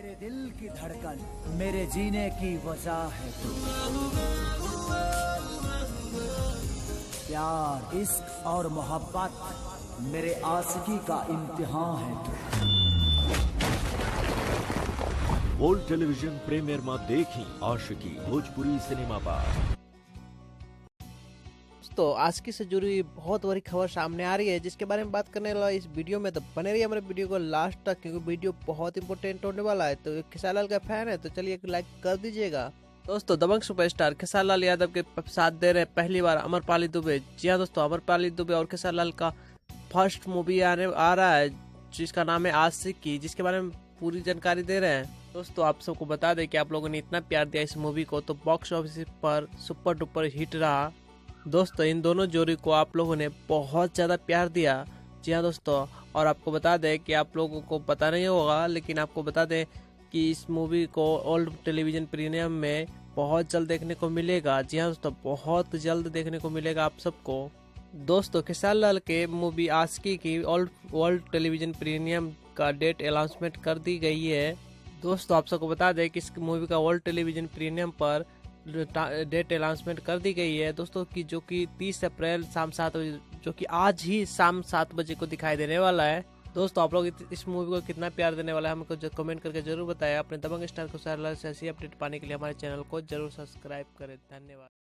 मेरे दिल की धड़कन, मेरे जीने की वजह है तू। प्यार, इश्क और मोहब्बत मेरे आशिकी का इम्तिहान है तू। वर्ल्ड टेलिविजन प्रीमियर में देखी आशिकी भोजपुरी सिनेमा पर। तो आशिकी से जुड़ी बहुत बड़ी खबर सामने आ रही है, जिसके बारे में बात करने वाला इस वीडियो में। तो बने रहिए हमारे वीडियो को लास्ट तक, क्योंकि वीडियो बहुत इंपॉर्टेंट होने वाला है। तो खेसारी लाल का फैन है तो चलिए एक लाइक कर दीजिएगा। दोस्तों, दबंग सुपरस्टार खेसारी लाल यादव के साथ दे रहे पहली बार अमरपाली दुबे। जी हाँ दोस्तों, अमरपाली दुबे और खेसारी लाल का फर्स्ट मूवी आ रहा है, जिसका नाम है आशिकी, जिसके बारे में पूरी जानकारी दे रहे हैं। दोस्तों, आप सबको बता दें कि आप लोगों ने इतना प्यार दिया इस मूवी को, तो बॉक्स ऑफिस पर सुपर डुपर हिट रहा। दोस्तों, इन दोनों जोड़ी को आप लोगों ने बहुत ज़्यादा प्यार दिया। जी हाँ दोस्तों, और आपको बता दें कि आप लोगों को पता नहीं होगा, लेकिन आपको बता दें कि इस मूवी को ओल्ड टेलीविजन प्रीमियम में बहुत जल्द देखने को मिलेगा। जी हाँ दोस्तों, बहुत जल्द देखने को मिलेगा आप सबको। दोस्तों, खेसारी लाल के मूवी आशिकी की वर्ल्ड टेलीविजन प्रीमियम का डेट अनाउंसमेंट कर दी गई है। दोस्तों, आप सबको बता दें कि इस मूवी का वर्ल्ड टेलीविजन प्रीमियम पर डेट अनाउंसमेंट कर दी गई है दोस्तों, की जो कि 30 अप्रैल शाम 7 बजे, जो कि आज ही शाम 7 बजे को दिखाई देने वाला है। दोस्तों, आप लोग इस मूवी को कितना प्यार देने वाला है हमको कमेंट करके जरूर बताएं। अपने दबंग स्टार को खेसारी लाल से ऐसी अपडेट पाने के लिए हमारे चैनल को जरूर सब्सक्राइब करें। धन्यवाद।